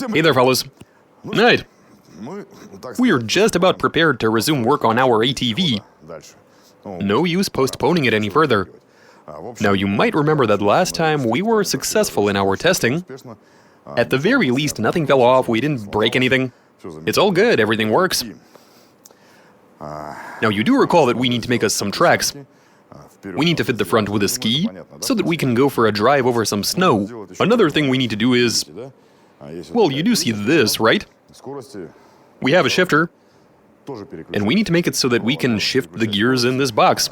Hey there, fellas. Night. We are just about prepared to resume work on our ATV. No use postponing it any further. Now, you might remember that last time we were successful in our testing. At the very least, nothing fell off, we didn't break anything. It's all good, everything works. Now, you do recall that we need to make us some tracks. We need to fit the front with a ski, so that we can go for a drive over some snow. Another thing we need to do is... Well, you do see this, right? We have a shifter, and we need to make it so that we can shift the gears in this box.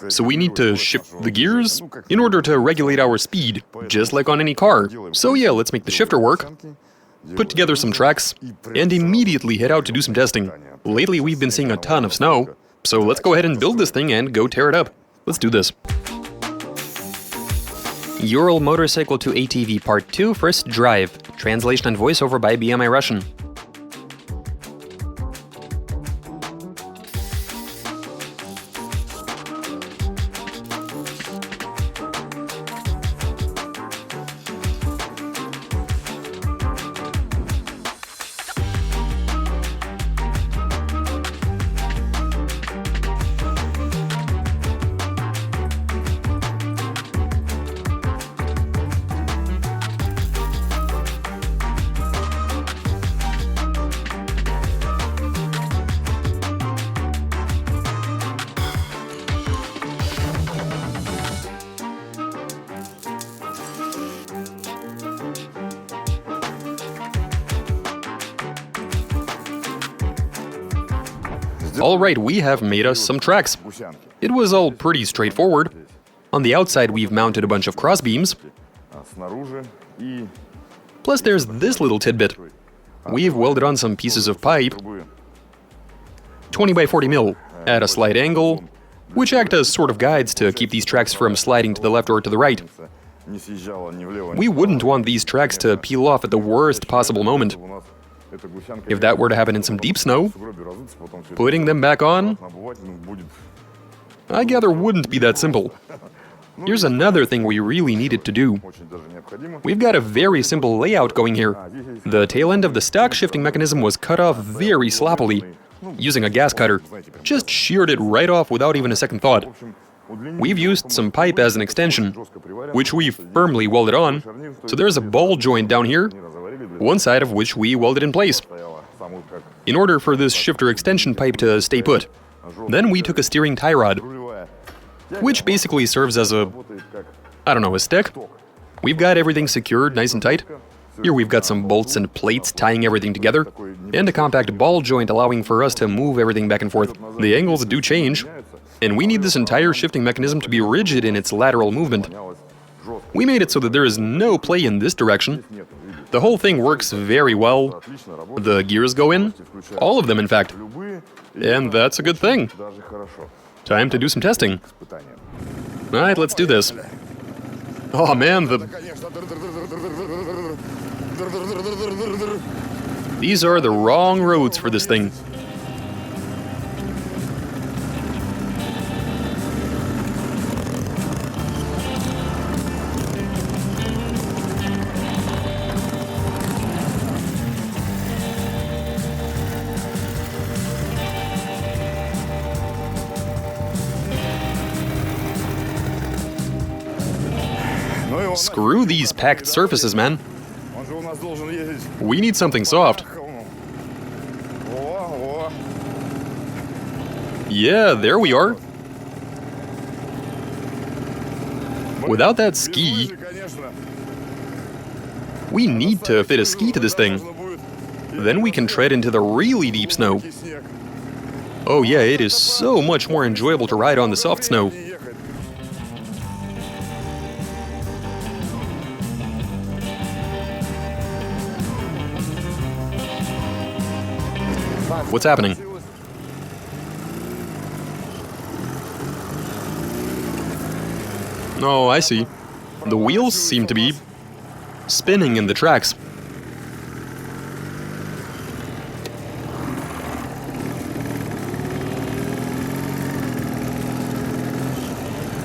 So we need to shift the gears in order to regulate our speed, just like on any car. So yeah, let's make the shifter work, put together some tracks, and immediately head out to do some testing. Lately we've been seeing a ton of snow, so let's go ahead and build this thing and go tear it up. Let's do this. Ural Motorcycle to ATV Part 2, First Drive. Translation and voiceover by BMI Russian. Alright, we have made us some tracks. It was all pretty straightforward. On the outside we've mounted a bunch of crossbeams. Plus there's this little tidbit. We've welded on some pieces of pipe, 20 by 40 mil, at a slight angle, which act as sort of guides to keep these tracks from sliding to the left or to the right. We wouldn't want these tracks to peel off at the worst possible moment. If that were to happen in some deep snow, putting them back on, I gather wouldn't be that simple. Here's another thing we really needed to do. We've got a very simple layout going here. The tail end of the stock shifting mechanism was cut off very sloppily, using a gas cutter. Just sheared it right off without even a second thought. We've used some pipe as an extension, which we firmly welded on, so there's a ball joint down here, one side of which we welded in place, in order for this shifter extension pipe to stay put. Then we took a steering tie rod, which basically serves as a stick. We've got everything secured nice and tight. Here we've got some bolts and plates tying everything together, and a compact ball joint allowing for us to move everything back and forth. The angles do change, and we need this entire shifting mechanism to be rigid in its lateral movement. We made it so that there is no play in this direction. The whole thing works very well. The gears go in, all of them in fact. And that's a good thing. Time to do some testing. Alright, let's do this. Oh man, These are the wrong roads for this thing. Screw these packed surfaces, man. We need something soft. Yeah, there we are. Without that ski, we need to fit a ski to this thing. Then we can tread into the really deep snow. Oh yeah, it is so much more enjoyable to ride on the soft snow. What's happening? Oh, I see. The wheels seem to be spinning in the tracks.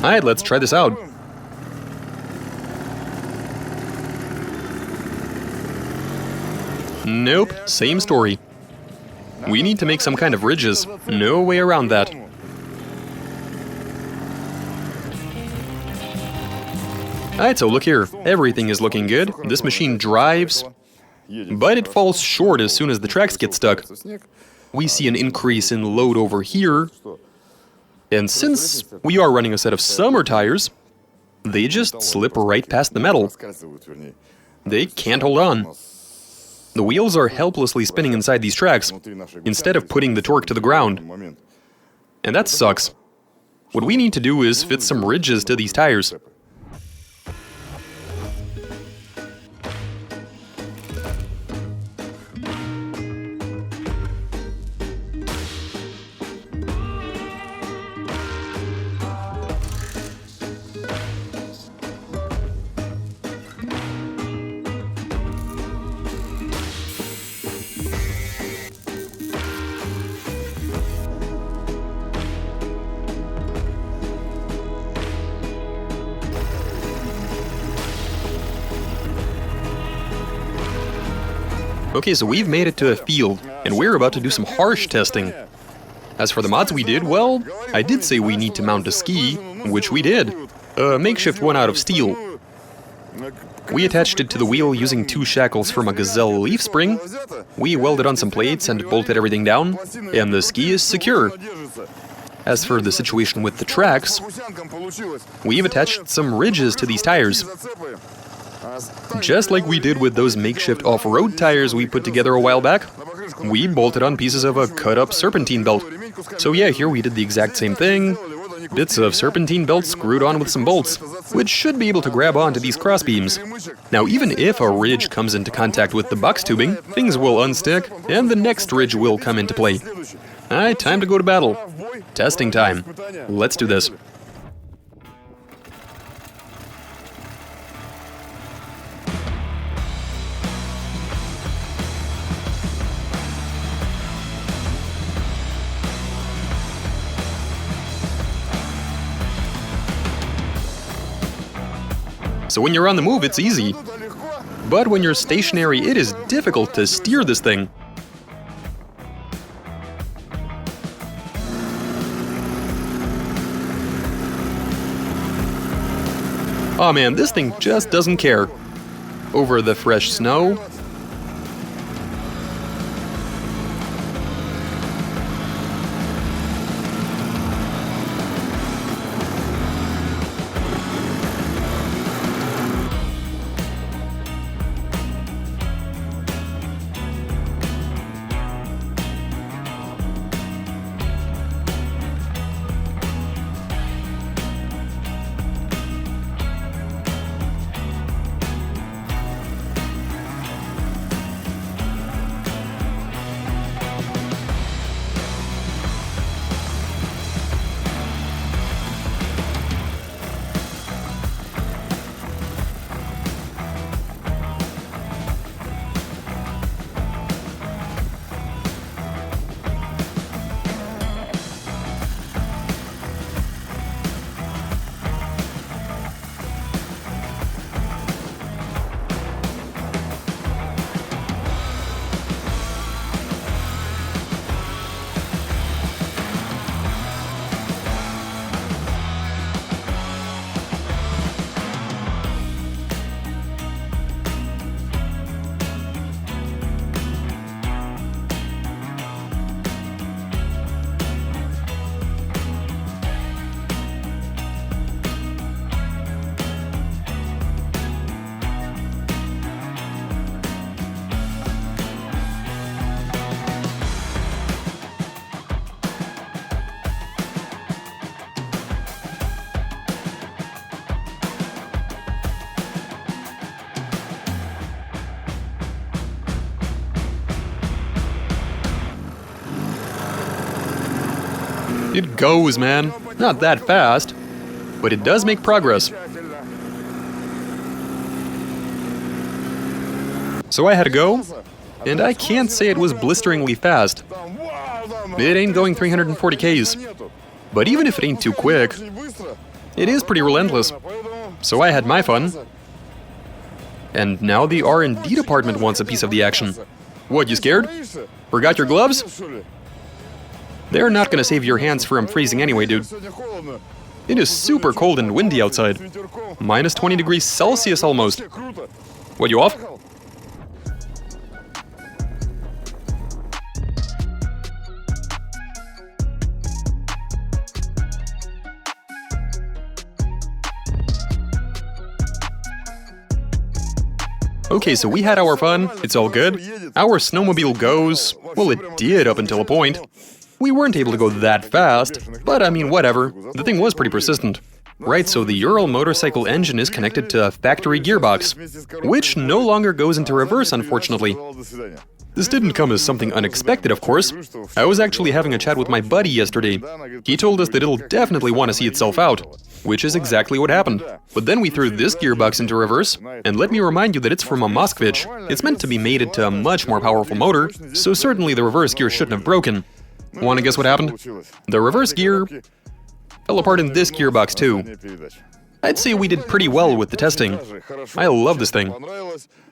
Alright, let's try this out. All Nope, same story. We need to make some kind of ridges. No way around that. Alright, so look here. Everything is looking good. This machine drives, but it falls short as soon as the tracks get stuck. We see an increase in load over here. And since we are running a set of summer tires, they just slip right past the metal. They can't hold on. The wheels are helplessly spinning inside these tracks, instead of putting the torque to the ground. And that sucks. What we need to do is fit some ridges to these tires. Okay, so we've made it to a field, and we're about to do some harsh testing. As for the mods we did, well, I did say we need to mount a ski, which we did. A makeshift one out of steel. We attached it to the wheel using 2 shackles from a Gazelle leaf spring. We welded on some plates and bolted everything down, and the ski is secure. As for the situation with the tracks, we've attached some ridges to these tires. Just like we did with those makeshift off-road tires we put together a while back, we bolted on pieces of a cut-up serpentine belt. So yeah, here we did the exact same thing. Bits of serpentine belt screwed on with some bolts, which should be able to grab onto these crossbeams. Now, even if a ridge comes into contact with the box tubing, things will unstick, and the next ridge will come into play. Alright, time to go to battle. Testing time. Let's do this. So when you're on the move, it's easy. But when you're stationary, it is difficult to steer this thing. Oh man, this thing just doesn't care. Over the fresh snow. It goes, man. Not that fast, but it does make progress. So I had to go, and I can't say it was blisteringly fast. It ain't going 340 Ks. But even if it ain't too quick, it is pretty relentless. So I had my fun. And now the R&D department wants a piece of the action. What, you scared? Forgot your gloves? They're not gonna save your hands from freezing anyway, dude. It is super cold and windy outside. Minus 20 degrees Celsius almost. What, you off? Okay, so we had our fun, it's all good. Our snowmobile goes, well, it did up until a point. We weren't able to go that fast, but I mean, whatever. The thing was pretty persistent. Right, so the Ural motorcycle engine is connected to a factory gearbox, which no longer goes into reverse, unfortunately. This didn't come as something unexpected, of course. I was actually having a chat with my buddy yesterday. He told us that it'll definitely want to see itself out, which is exactly what happened. But then we threw this gearbox into reverse, and let me remind you that it's from a Moskvich. It's meant to be mated to a much more powerful motor, so certainly the reverse gear shouldn't have broken. Wanna guess what happened? The reverse gear fell apart in this gearbox too. I'd say we did pretty well with the testing. I love this thing.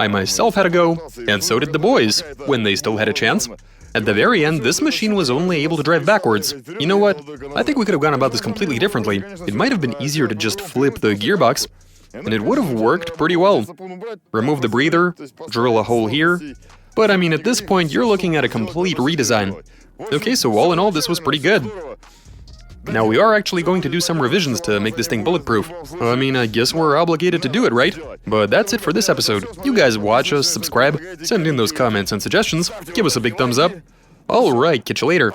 I myself had a go, and so did the boys, when they still had a chance. At the very end, this machine was only able to drive backwards. You know what? I think we could have gone about this completely differently. It might have been easier to just flip the gearbox, and it would have worked pretty well. Remove the breather, drill a hole here. But I mean, at this point, you're looking at a complete redesign. Okay, so all in all, this was pretty good. Now we are actually going to do some revisions to make this thing bulletproof. I mean, I guess we're obligated to do it, right? But that's it for this episode. You guys watch us, subscribe, send in those comments and suggestions, give us a big thumbs up. Alright, catch you later.